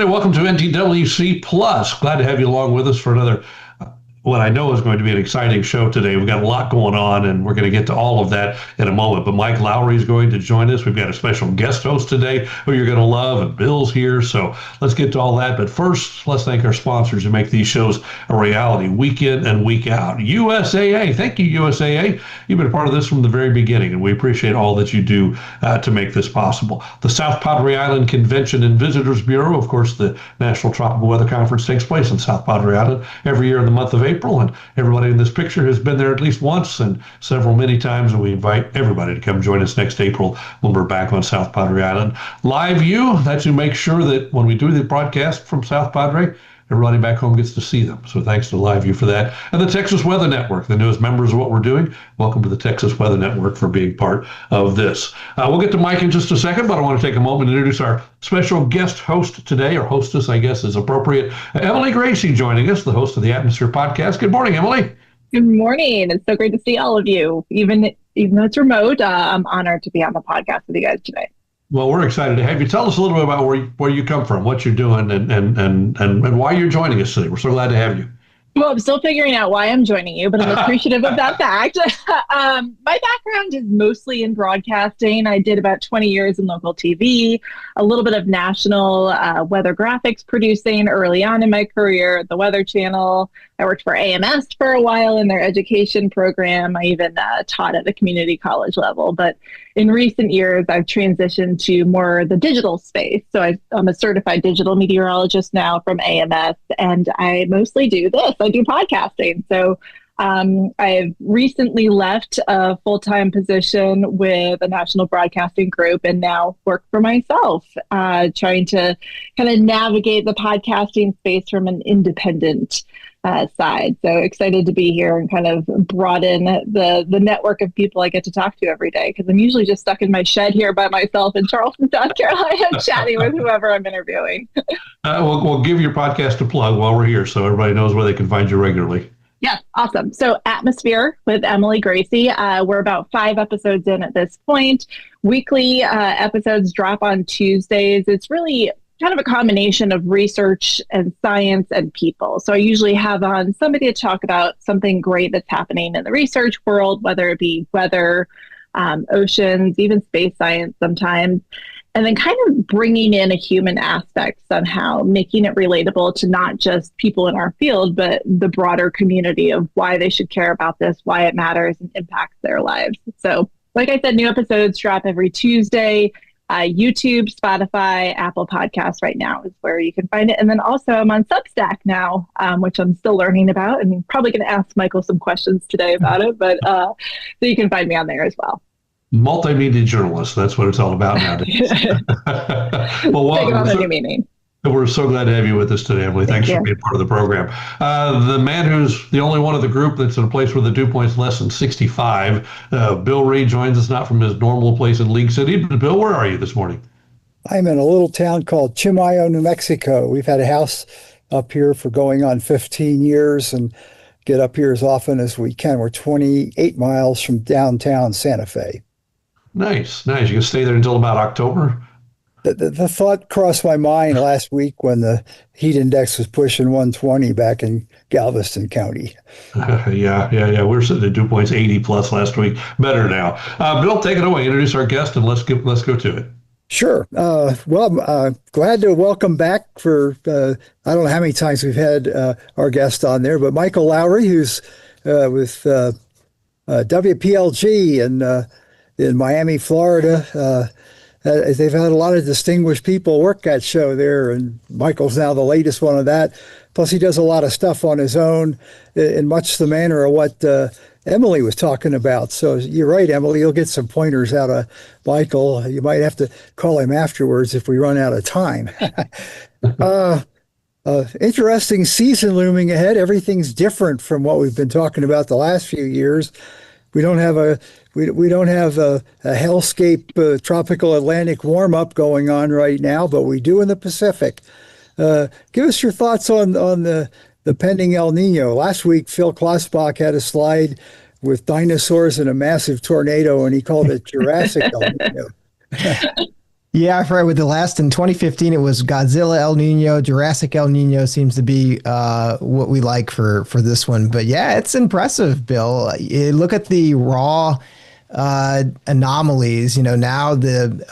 everybody. Welcome to NTWC Plus. Glad to have you along with us for another, what I know is going to be an exciting show today. We've got a lot going on, and we're going to get to all of that in a moment. But Mike Lowry is going to join us. We've got a special guest host today who you're going to love, and Bill's here. So let's get to all that. But first, let's thank our sponsors who make these shows a reality week in and week out. USAA. Thank you, USAA. You've been a part of this from the very beginning, and we appreciate all that you do to make this possible. The South Padre Island Convention and Visitors Bureau. Of course, the National Tropical Weather Conference takes place in South Padre Island every year in the month of April, and everybody in this picture has been there at least once and several many times, and we invite everybody to come join us next April when we're back on South Padre Island. Live View, that's to make sure that when we do the broadcast from South Padre, everybody back home gets to see them. So thanks to Live View for that. And the Texas Weather Network, the newest members of what we're doing. Welcome to the Texas Weather Network for being part of this. We'll get to Mike in just a second, but I want to take a moment to introduce our special guest host today, or hostess, I guess is appropriate. Emily Gracie joining us, the host of the Atmosphere Podcast. Good morning, Emily. Good morning. It's so great to see all of you. Even though it's remote, I'm honored to be on the podcast with you guys today. Well, we're excited to have you. Tell us a little bit about where you come from, what you're doing, and why you're joining us today. We're so glad to have you. Well, I'm still figuring out why I'm joining you, but I'm appreciative of that fact. My background is mostly in broadcasting. I did about 20 years in local TV, a little bit of national weather graphics producing early on in my career at the Weather Channel. I worked for AMS for a while in their education program. I even taught at the community college level. But in recent years, I've transitioned to more the digital space. So I'm a certified digital meteorologist now from AMS, and I mostly do this. I do podcasting. So I've recently left a full-time position with a national broadcasting group and now work for myself, trying to kind of navigate the podcasting space from an independent side. So excited to be here and kind of broaden the network of people I get to talk to every day, because I'm usually just stuck in my shed here by myself in Charleston, South Carolina, chatting with whoever I'm interviewing. We'll give your podcast a plug while we're here so everybody knows where they can find you regularly. Yeah, awesome. So Atmosphere with Emily Gracie. We're about 5 episodes in at this point. Weekly episodes drop on Tuesdays. It's really kind of a combination of research and science and people. So I usually have on somebody to talk about something great that's happening in the research world, whether it be weather, oceans, even space science sometimes, and then kind of bringing in a human aspect somehow, making it relatable to not just people in our field, but the broader community of why they should care about this, why it matters and impacts their lives. So like I said, new episodes drop every Tuesday. YouTube, Spotify, Apple Podcasts right now is where you can find it. And then also I'm on Substack now, which I'm still learning about, and probably going to ask Michael some questions today about it, but so you can find me on there as well. Multimedia journalist, that's what it's all about nowadays. Well, welcome. We're so glad to have you with us today, Emily. Thanks for being part of the program. The man who's the only one of the group that's in a place where the dew point's less than 65, Bill Reed joins us not from his normal place in League City. But Bill, where are you this morning? I'm in a little town called Chimayo, New Mexico. We've had a house up here for going on 15 years and get up here as often as we can. We're 28 miles from downtown Santa Fe. Nice. You can stay there until about October? The thought crossed my mind last week when the heat index was pushing 120 back in Galveston County. Yeah. We're sitting at dew points 80 plus last week. Better now. Bill, take it away. Introduce our guest and let's go to it. Sure. Well, I'm glad to welcome back for, I don't know how many times we've had our guest on there, but Michael Lowry, who's with WPLG in Miami, Florida. They've had a lot of distinguished people work that show there, and Michael's now the latest one of that. Plus, he does a lot of stuff on his own in much the manner of what Emily was talking about. So you're right, Emily, you'll get some pointers out of Michael. You might have to call him afterwards if we run out of time. Interesting season looming ahead. Everything's different from what we've been talking about the last few years. We don't have a hellscape tropical Atlantic warm-up going on right now, but we do in the Pacific. Give us your thoughts on the pending El Nino. Last week, Phil Klossbach had a slide with dinosaurs and a massive tornado, and he called it Jurassic El Nino. Yeah, I've heard with the last in 2015, it was Godzilla El Nino, Jurassic El Nino seems to be what we like for this one. But yeah, it's impressive, Bill. You look at the raw anomalies. Now the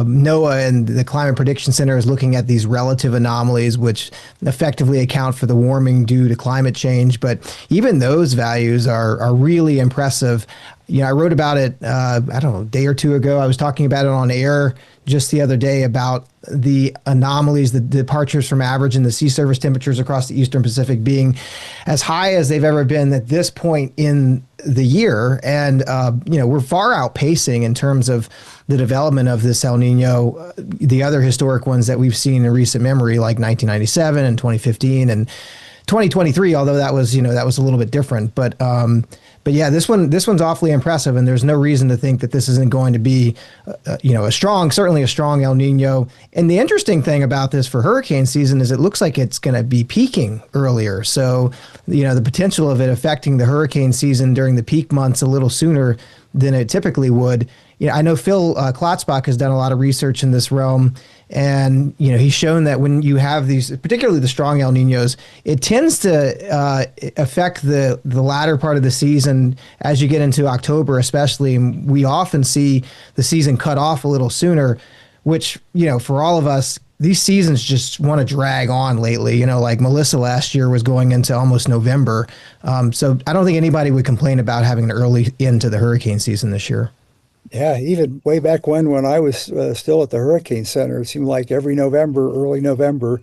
NOAA and the Climate Prediction Center is looking at these relative anomalies, which effectively account for the warming due to climate change. But even those values are really impressive. I wrote about it, I don't know, a day or two ago. I was talking about it on air just the other day about the anomalies, the departures from average in the sea surface temperatures across the Eastern Pacific being as high as they've ever been at this point in the year. And, we're far outpacing in terms of the development of this El Nino, the other historic ones that we've seen in recent memory, like 1997 and 2015 and 2023, although that was a little bit different. But yeah, this one's awfully impressive, and there's no reason to think that this isn't going to be, certainly a strong El Nino. And the interesting thing about this for hurricane season is it looks like it's going to be peaking earlier. So, the potential of it affecting the hurricane season during the peak months a little sooner than it typically would. I know Phil Klotzbach has done a lot of research in this realm, and he's shown that when you have these, particularly the strong El Ninos, it tends to affect the latter part of the season as you get into October, especially. And we often see the season cut off a little sooner, which for all of us, these seasons just want to drag on lately. Like Melissa last year was going into almost November, so I don't think anybody would complain about having an early end to the hurricane season this year. Yeah, even way back when I was still at the HurricaneCenter, it seemed like every November, early November,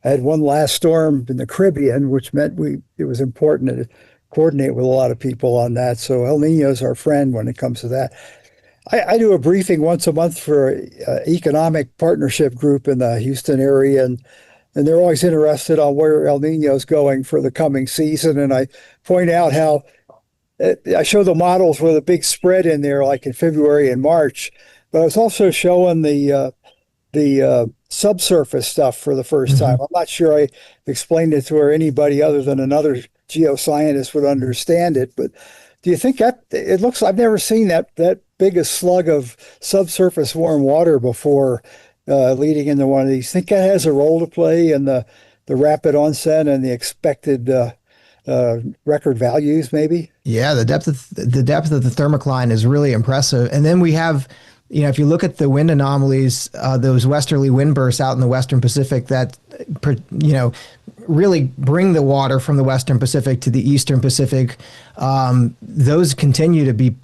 I had one last storm in the Caribbean, which meant it was important to coordinate with a lot of people on that. So El Nino is our friend when it comes to that. I do a briefing once a month for an economic partnership group in the Houston area, and they're always interested on where El Nino is going for the coming season. And I point out how I show the models with a big spread in there, like in February and March, but I was also showing the subsurface stuff for the first time. I'm not sure I explained it to where anybody other than another geoscientist would understand it, but do you think that it looks? I've never seen that big a slug of subsurface warm water before leading into one of these. Think that has a role to play in the rapid onset and the expected record values, maybe? Yeah, the depth of the thermocline is really impressive. And then we have, if you look at the wind anomalies, those westerly wind bursts out in the Western Pacific that, really bring the water from the Western Pacific to the Eastern Pacific. Those continue to be,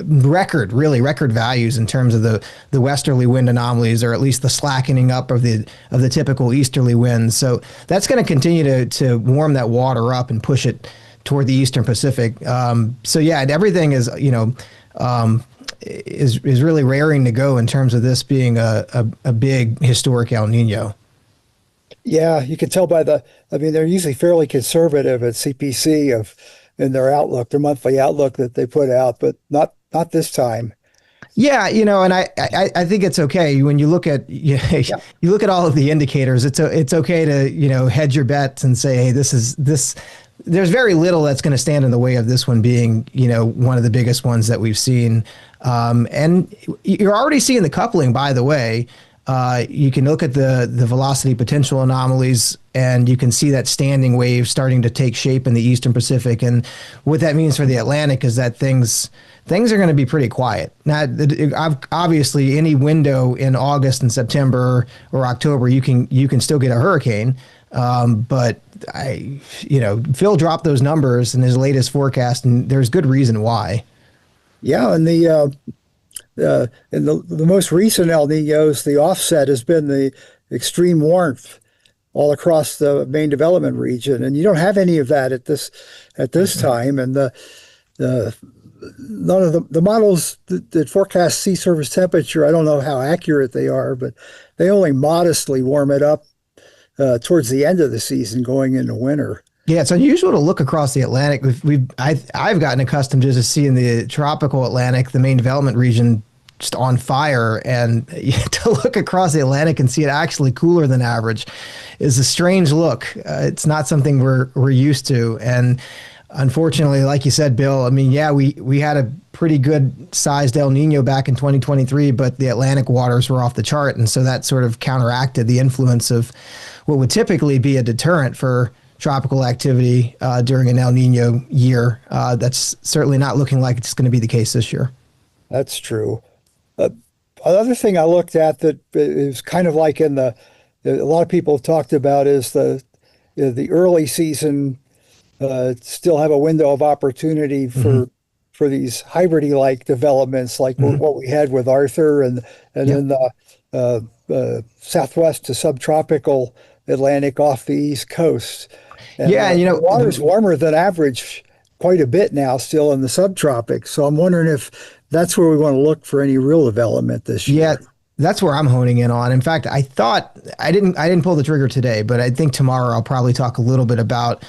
record values in terms of the westerly wind anomalies, or at least the slackening up of the typical easterly winds. So that's going to continue to warm that water up and push it toward the Eastern Pacific. So yeah, everything is is really raring to go in terms of this being a big historic El Nino. Yeah, you can tell by they're usually fairly conservative at CPC in their outlook, their monthly outlook that they put out, but not this time. Yeah, and I think it's okay when you look at you look at all of the indicators. It's okay to hedge your bets and say, hey, this. There's very little that's going to stand in the way of this one being one of the biggest ones that we've seen, and you're already seeing the coupling. By the way, you can look at the velocity potential anomalies, and you can see that standing wave starting to take shape in the Eastern Pacific. And what that means for the Atlantic is that things are going to be pretty quiet. Now, obviously, any window in August and September or October, you can still get a hurricane. But Phil dropped those numbers in his latest forecast, and there's good reason why. Yeah, and in the most recent El Ninos, the offset has been the extreme warmth all across the main development region, and you don't have any of that at this time. And none of the models that forecast sea surface temperature, I don't know how accurate they are, but they only modestly warm it up towards the end of the season, going into winter. Yeah, it's unusual to look across the Atlantic. I've gotten accustomed to just seeing the tropical Atlantic, the main development region, just on fire, and to look across the Atlantic and see it actually cooler than average is a strange look. It's not something we're used to, and Unfortunately, like you said, Bill, I mean, yeah, we had a pretty good sized El Nino back in 2023, but the Atlantic waters were off the chart. And so that sort of counteracted the influence of what would typically be a deterrent for tropical activity during an El Nino year. That's certainly not looking like it's going to be the case this year. That's true. Another thing I looked at that is kind of like a lot of people have talked about is the early season still have a window of opportunity for these hybridy-like developments, like what we had with Arthur and then the southwest to subtropical Atlantic off the East Coast. And, the water's warmer than average quite a bit now, still in the subtropics. So I'm wondering if that's where we want to look for any real development this year. Yeah, that's where I'm honing in on. In fact, I thought I didn't pull the trigger today, but I think tomorrow I'll probably talk a little bit about.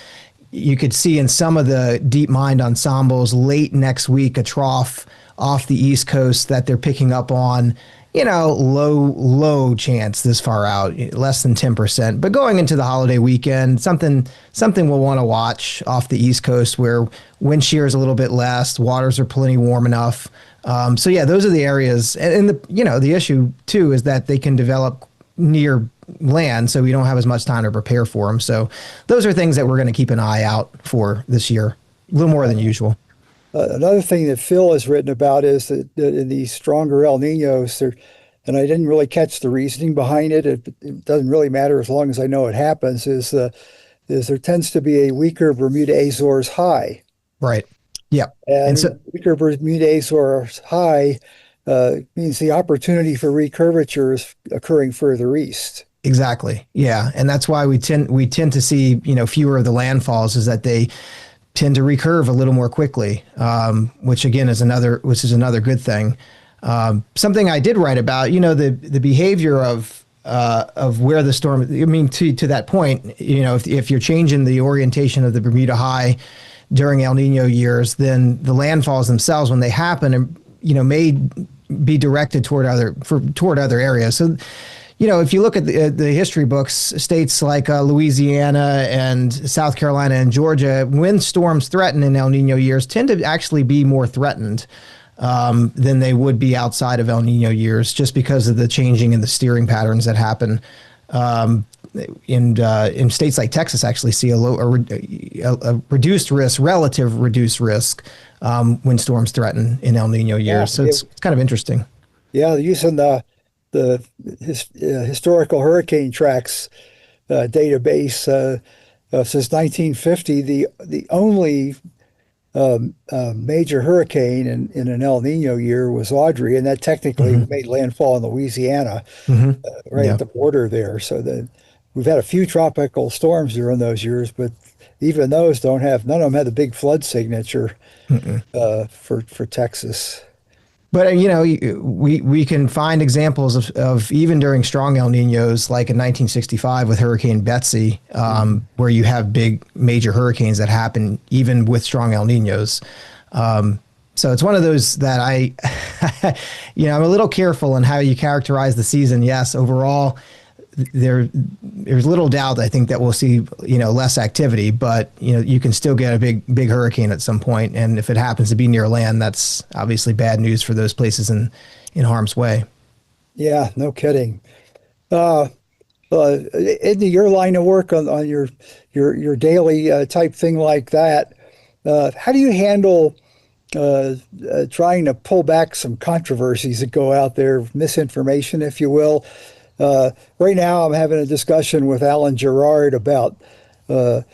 You could see in some of the deep mine ensembles late next week a trough off the East Coast that they're picking up on. Low chance this far out, less than 10%. But going into the holiday weekend, something we'll want to watch off the East Coast where wind shear is a little bit less, waters are plenty warm enough. So yeah, those are the areas. And the issue too is that they can develop near land, so we don't have as much time to prepare for them. So those are things that we're going to keep an eye out for this year, a little more than usual. Another thing that Phil has written about is that in these stronger El Ninos, and I didn't really catch the reasoning behind it. It doesn't really matter as long as I know it happens. Is there tends to be a weaker Bermuda Azores high. Right. Yeah. And so, weaker Bermuda Azores high means the opportunity for recurvature is occurring further east. Exactly. Yeah, and that's why we tend to see fewer of the landfalls, is that they tend to recurve a little more quickly, which is another good thing. Something I did write about, the behavior of where the storm. I mean, to that point, if you're changing the orientation of the Bermuda High during El Nino years, then the landfalls themselves, when they happen, may be directed toward other areas. So, if you look at the history books, states like Louisiana and South Carolina and Georgia, when storms threaten in El Nino years, tend to actually be more threatened than they would be outside of El Nino years, just because of the changing in the steering patterns that happen. In states like Texas, actually see a reduced risk, relative reduced risk when storms threaten in El Nino years. So it's kind of interesting. Yeah, using the historical hurricane tracks database since 1950, the only major hurricane in an El Nino year was Audrey, and that technically made landfall in Louisiana, right at the border there. So we've had a few tropical storms during those years, but even those none of them had the big flood signature for Texas. But we can find examples of even during strong El Ninos, like in 1965 with Hurricane Betsy, where you have big major hurricanes that happen even with strong El Ninos. So it's one of those that I'm a little careful in how you characterize the season. Yes, overall, there's little doubt, I think, that we'll see less activity, but you can still get a big hurricane at some point, and if it happens to be near land, that's obviously bad news for those places in harm's way. Yeah, no kidding. Into your line of work on your daily type thing like that, how do you handle trying to pull back some controversies that go out there, misinformation, if you will? Right now, I'm having a discussion with Alan Gerard about the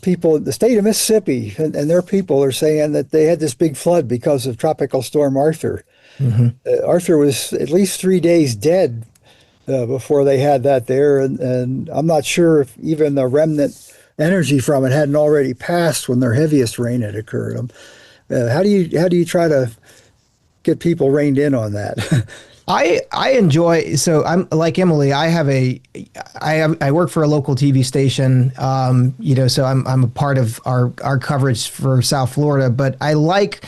people in the state of Mississippi, and their people are saying that they had this big flood because of Tropical Storm Arthur. Arthur was at least 3 days dead before they had that there, and I'm not sure if even the remnant energy from it hadn't already passed when their heaviest rain had occurred. How do you try to get people reined in on that? I enjoy, so I'm like Emily, I work for a local TV station, so I'm a part of our coverage for South Florida, but I like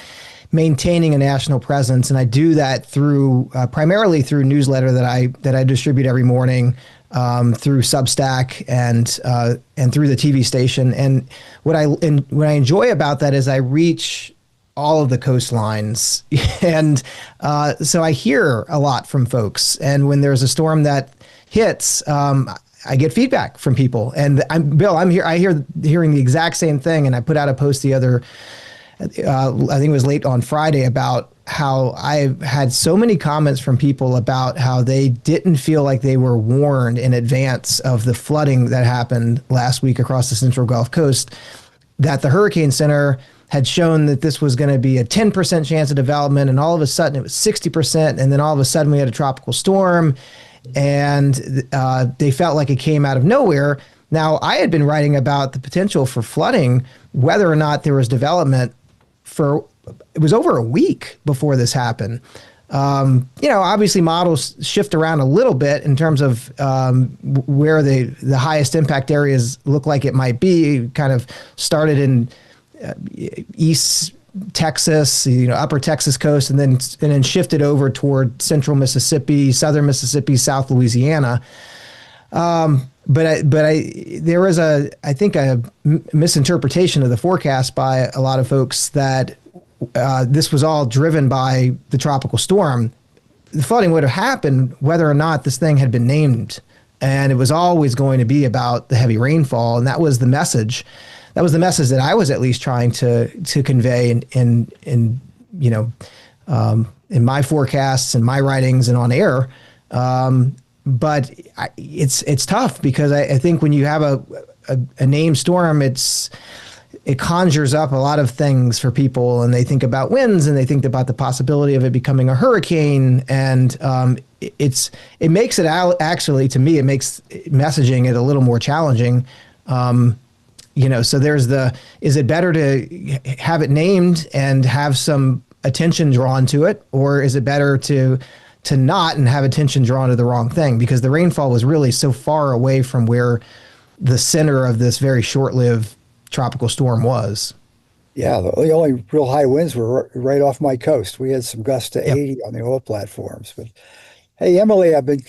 maintaining a national presence, and I do that through primarily through newsletter that I distribute every morning. through Substack and through the TV station. And what I enjoy about that is I reach all of the coastlines, and so I hear a lot from folks. And when there's a storm that hits, I get feedback from people. And I'm hearing the exact same thing. And I put out a post the other, I think it was late on Friday, about how I've had so many comments from people about how they didn't feel like they were warned in advance of the flooding that happened last week across the Central Gulf Coast, that the Hurricane Center had shown that this was going to be a 10% chance of development, and all of a sudden it was 60%, and then all of a sudden we had a tropical storm, and they felt like it came out of nowhere. Now, I had been writing about the potential for flooding, whether or not there was development, it was over a week before this happened. Obviously models shift around a little bit in terms of where the highest impact areas look like it might be. Kind of started in East Texas, upper Texas coast, and then shifted over toward central Mississippi, southern Mississippi, South Louisiana. But there was I think a misinterpretation of the forecast by a lot of folks that this was all driven by the tropical storm. The flooding would have happened whether or not this thing had been named, and it was always going to be about the heavy rainfall, and that was the message. That was the message that I was at least trying to convey in my forecasts and my writings and on air. But it's tough because I think when you have a named storm, it conjures up a lot of things for people, and they think about winds, and they think about the possibility of it becoming a hurricane, and it makes it actually, to me, it makes messaging it a little more challenging. So there's is it better to have it named and have some attention drawn to it, or is it better to not and have attention drawn to the wrong thing? Because the rainfall was really so far away from where the center of this very short-lived tropical storm was. Yeah, the only real high winds were right off my coast. We had some gusts to 80 on the oil platforms. But hey, Emily, I've been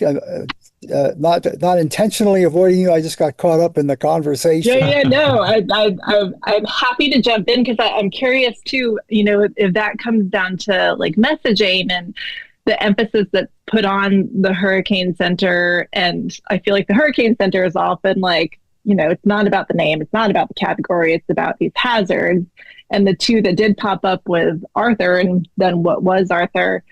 not intentionally avoiding you. I just got caught up in the conversation. No, I'm happy to jump in because I'm curious too. If that comes down to like messaging and the emphasis that's put on the Hurricane Center, and I feel like the Hurricane Center is often like, it's not about the name, it's not about the category, it's about these hazards. And the two that did pop up with Arthur, and then what was Arthur,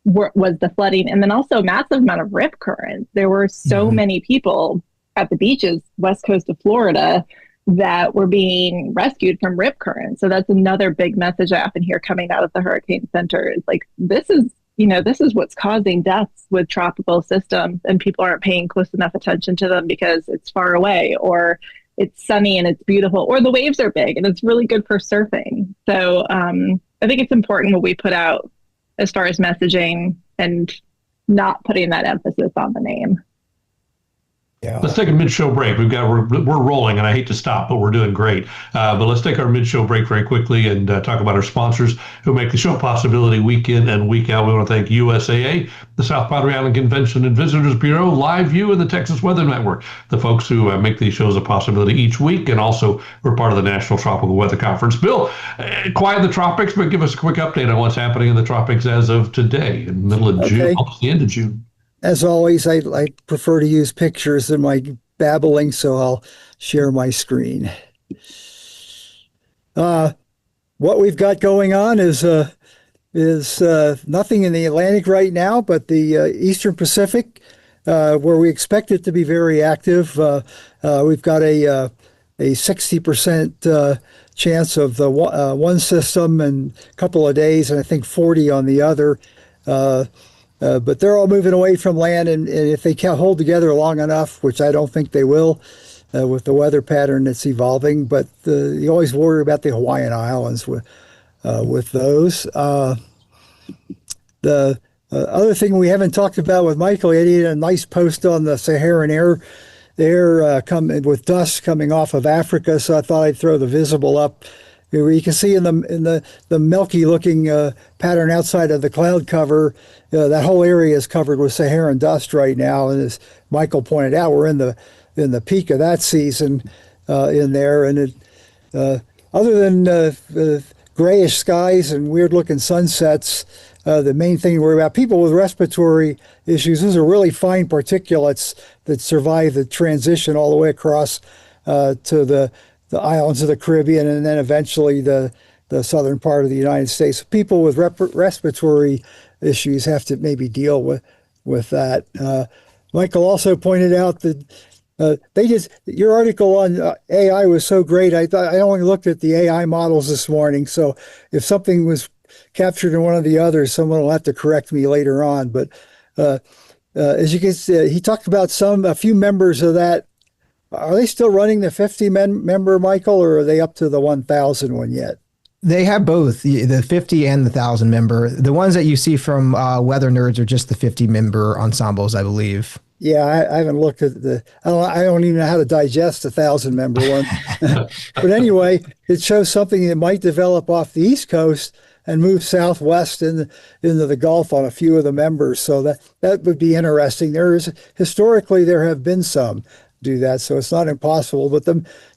was the flooding, and then also massive amount of rip currents. There were so many people at the beaches, west coast of Florida, that were being rescued from rip currents. So that's another big message I often hear coming out of the Hurricane Center is like, this is what's causing deaths with tropical systems, and people aren't paying close enough attention to them because it's far away, or it's sunny and it's beautiful, or the waves are big and it's really good for surfing. So I think it's important what we put out as far as messaging and not putting that emphasis on the name. Yeah. Let's take a mid-show break. We're rolling, and I hate to stop, but we're doing great. But let's take our mid-show break very quickly and talk about our sponsors who make the show a possibility week in and week out. We want to thank USAA, the South Padre Island Convention and Visitors Bureau, Live View, and the Texas Weather Network, the folks who make these shows a possibility each week, and also we're part of the National Tropical Weather Conference. Bill, quiet in the tropics, but give us a quick update on what's happening in the tropics as of today, in the middle of June, almost the end of June. As always, I prefer to use pictures in my babbling, so I'll share my screen. What we've got going on is nothing in the Atlantic right now, but the Eastern Pacific, where we expect it to be very active. We've got a 60% chance of the one system in a couple of days, and I think 40 on the other. But they're all moving away from land, and if they can't hold together long enough, which I don't think they will, with the weather pattern that's evolving. But you always worry about the Hawaiian Islands with those. The other thing we haven't talked about with Michael, he had a nice post on the Saharan air coming with dust coming off of Africa, so I thought I'd throw the visible up You can see in the milky looking pattern outside of the cloud cover, that whole area is covered with Saharan dust right now. And as Michael pointed out, we're in the peak of that season in there. And other than grayish skies and weird looking sunsets, the main thing to worry about, people with respiratory issues, those are really fine particulates that survive the transition all the way across to the islands of the Caribbean and then eventually the southern part of the United States. People with respiratory issues have to maybe deal with that. Michael also pointed out that your article on AI was so great. I only looked at the AI models this morning, so if something was captured in one of the others, someone will have to correct me later on. But as you can see, he talked about a few members of that. Are they still running the 50 member, Michael, or are they up to the 1,000 one yet? They have both, the 50 and the 1,000 member. The ones that you see from Weather Nerds are just the 50 member ensembles, I believe. Yeah, I haven't looked at I don't even know how to digest a 1,000 member one. But anyway, it shows something that might develop off the East Coast and move southwest into the Gulf on a few of the members. So that would be interesting. Historically, there have been some do that, so it's not impossible. But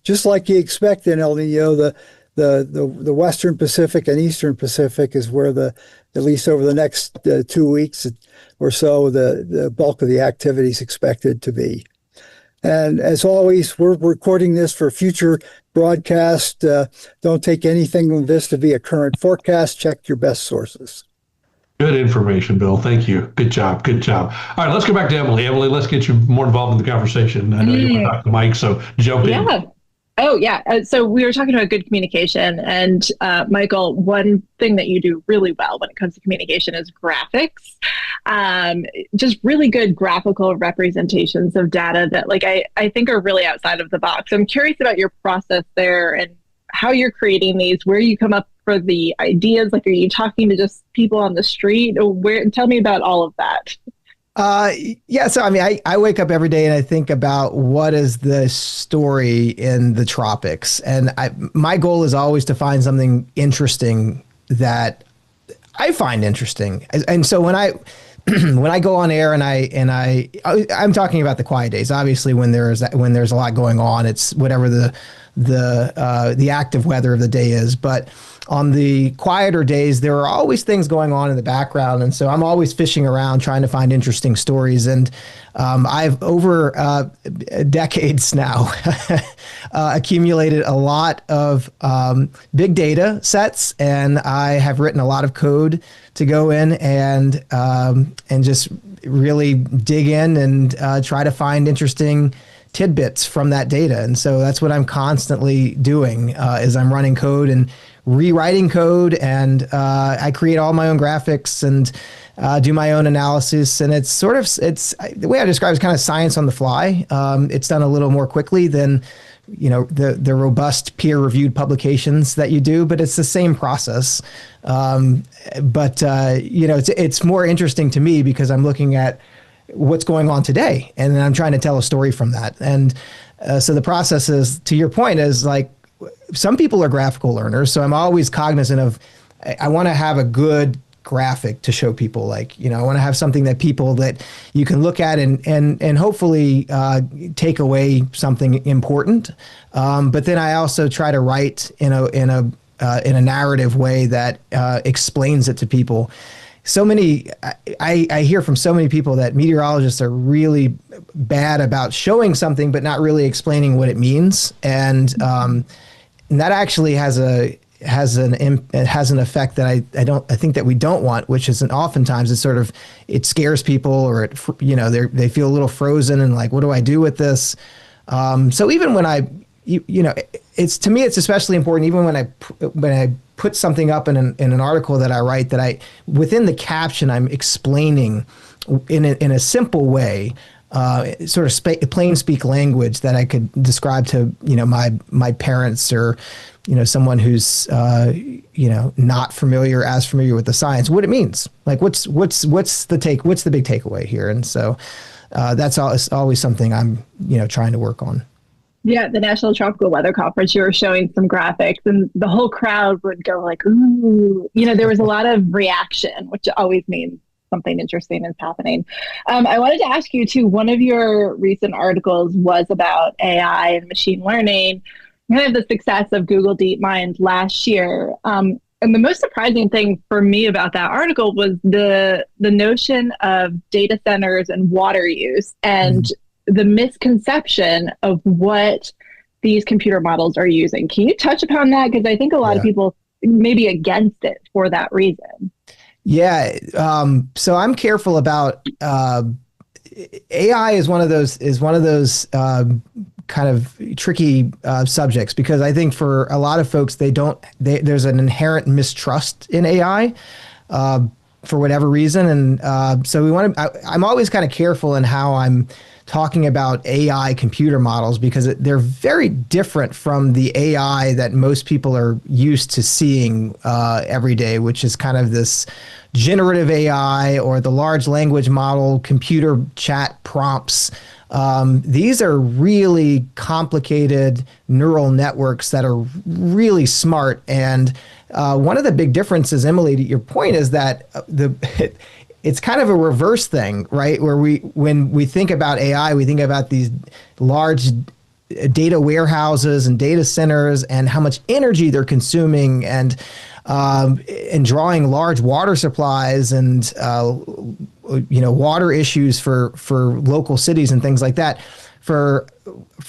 just like you expect in El Nino, the Western Pacific and Eastern Pacific is where at least over the next 2 weeks or so, the bulk of the activity is expected to be. And as always, we're recording this for future broadcast. Don't take anything on this to be a current forecast. Check your best sources. Good information, Bill. Thank you. Good job. Good job. All right, let's go back to Emily. Emily, let's get you more involved in the conversation. I know you want to talk to Mike, so jump in. Yeah. Oh, yeah. So we were talking about good communication. And Michael, one thing that you do really well when it comes to communication is graphics. Just really good graphical representations of data that I think are really outside of the box. I'm curious about your process there and how you're creating these, where you come up for the ideas. Are you talking to just people on the street? Tell me about all of that. Yeah. So, I wake up every day and I think about what is the story in the tropics. And my goal is always to find something interesting that I find interesting. And so when I go on air and I'm talking about the quiet days, obviously when there's a lot going on, it's whatever the active weather of the day is. But on the quieter days, there are always things going on in the background. And so I'm always fishing around trying to find interesting stories. And I've over decades now accumulated a lot of big data sets, and I have written a lot of code to go in and just really dig in and try to find interesting tidbits from that data. And so that's what I'm constantly doing is I'm running code and rewriting code, and I create all my own graphics and do my own analysis. And it's the way I describe it is kind of science on the fly. It's done a little more quickly than the robust peer-reviewed publications that you do, but it's the same process. It's more interesting to me because I'm looking at what's going on today, and then I'm trying to tell a story from that. And so the process is, to your point, is some people are graphical learners, so I'm always cognizant of, I want to have a good graphic to show people. I want to have something that you can look at and hopefully take away something important. But then I also try to write in a narrative way that explains it to people. I hear from so many people that meteorologists are really bad about showing something but not really explaining what it means, and that actually has an effect that I think that we don't want, which is oftentimes it scares people, or they feel a little frozen and what do I do with this? So even when it's, to me, it's especially important even when I put something up in an article that I write, that within the caption I'm explaining in a simple way, plain speak language that I could describe to my parents or someone who's not as familiar with the science, what it means, what's the big takeaway here. And so that's always something I'm trying to work on. Yeah, the National Tropical Weather Conference, you were showing some graphics and the whole crowd would go like, ooh, there was a lot of reaction, which always means something interesting is happening. I wanted to ask you too, one of your recent articles was about AI and machine learning, kind of the success of Google DeepMind last year. And the most surprising thing for me about that article was the notion of data centers and water use and the misconception of what these computer models are using. Can you touch upon that? Because I think a lot of people may be against it for that reason. Yeah. So I'm careful about AI is one of those kind of tricky subjects, because I think for a lot of folks, there's an inherent mistrust in AI for whatever reason. And so I'm always kind of careful in how I'm talking about AI computer models, because they're very different from the AI that most people are used to seeing every day, which is kind of this generative AI or the large language model, computer chat prompts. These are really complicated neural networks that are really smart. And one of the big differences, Emily, to your point, is that it's kind of a reverse thing, right? Where when we think about AI, we think about these large data warehouses and data centers and how much energy they're consuming, and drawing large water supplies and water issues for local cities and things like that. For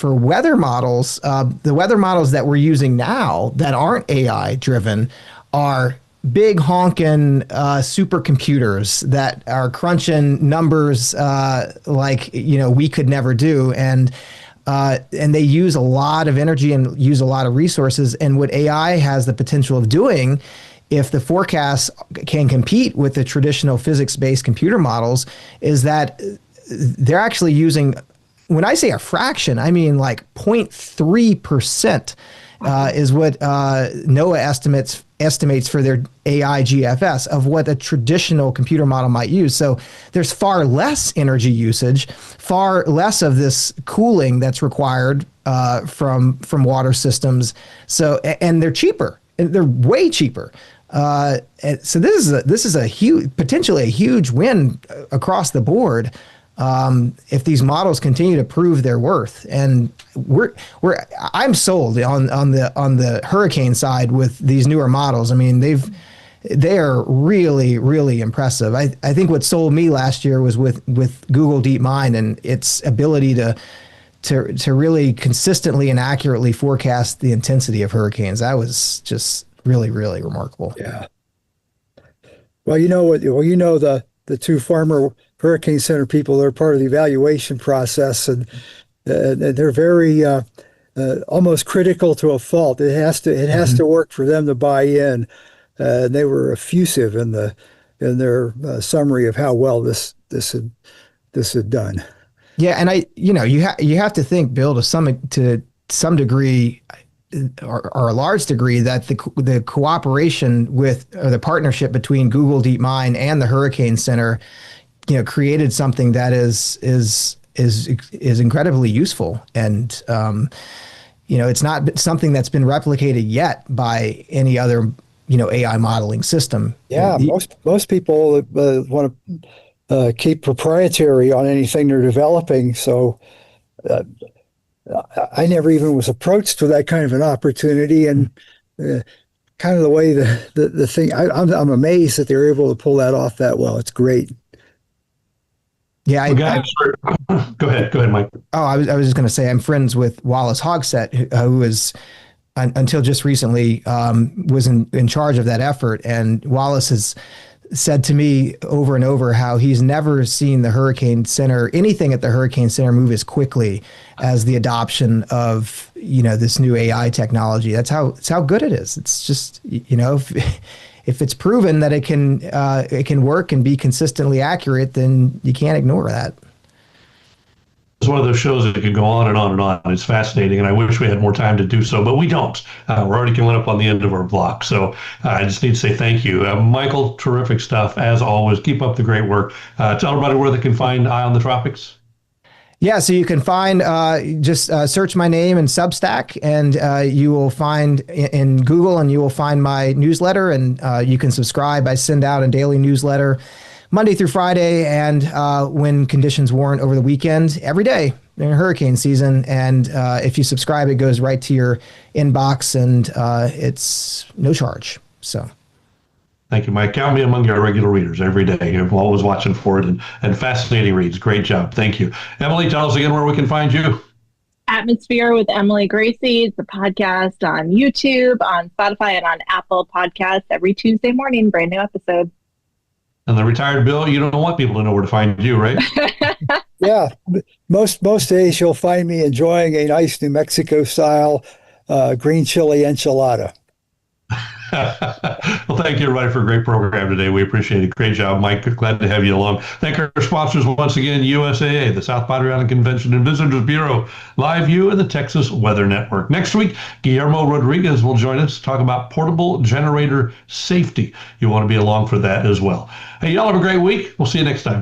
weather models, the weather models that we're using now that aren't AI driven are big honking supercomputers that are crunching numbers like we could never do, and they use a lot of energy and use a lot of resources. And what AI has the potential of doing, if the forecasts can compete with the traditional physics-based computer models, is that they're actually using, when I say a fraction, I mean like 0.3% is what NOAA estimates for their AI GFS of what a traditional computer model might use. So there's far less energy usage, far less of this cooling that's required from water systems. So, and they're cheaper, and they're way cheaper. So this is a huge, potentially a huge win across the board if these models continue to prove their worth. And I'm sold on the hurricane side with these newer models. I mean, they are really, really impressive. I think what sold me last year was with Google DeepMind and its ability to really consistently and accurately forecast the intensity of hurricanes. That was just really, really remarkable. Yeah. Well, the two former HurricaneCenter people, they're part of the evaluation process, and they're very almost critical to a fault. It has to work for them to buy in. They were effusive in their summary of how well this had done. Yeah, and you have to think, Bill, to some degree, or a large degree, that the cooperation with, or the partnership between Google DeepMind and the HurricaneCenter, created something that is incredibly useful. And it's not something that's been replicated yet by any other AI modeling system. Yeah, most people want to keep proprietary on anything they're developing. So I never even was approached for that kind of an opportunity, and kind of the way the thing. I'm amazed that they're able to pull that off that well. It's great. Yeah, go ahead, Mike. Oh, I was just going to say I'm friends with Wallace Hogsett, who was until just recently was in charge of that effort, and Wallace has said to me over and over how he's never seen the HurricaneCenter, anything at the HurricaneCenter, move as quickly as the adoption of this new AI technology. That's how good it is. It's just if it's proven that it can work and be consistently accurate, then you can't ignore that. It's one of those shows that could go on and on and on. It's fascinating, and I wish we had more time to do so, but we don't. We're already coming up on the end of our block, so I just need to say thank you. Michael, terrific stuff, as always. Keep up the great work. Tell everybody where they can find Eye on the Tropics. Yeah, so you can find, just search my name in Substack, and you will find in Google, and you will find my newsletter, and you can subscribe. I send out a daily newsletter Monday through Friday, and when conditions warrant over the weekend, every day during hurricane season. And if you subscribe, it goes right to your inbox, and it's no charge. So. Thank you, Mike. Count me among your regular readers every day. I'm always watching for it, and fascinating reads. Great job. Thank you. Emily, tell us again where we can find you. Atmosphere with Emily Gracie. It's a podcast on YouTube, on Spotify, and on Apple Podcasts every Tuesday morning. Brand new episode. And the retired Bill, you don't want people to know where to find you, right? Yeah. Most days you'll find me enjoying a nice New Mexico style green chili enchilada. Well, thank you, everybody, for a great program today. We appreciate it. Great job, Mike. Glad to have you along. Thank our sponsors once again, USAA, the South Padre Island Convention and Visitors Bureau, Live View, and the Texas Weather Network. Next week, Guillermo Rodriguez will join us to talk about portable generator safety. You want to be along for that as well. Hey, y'all have a great week. We'll see you next time.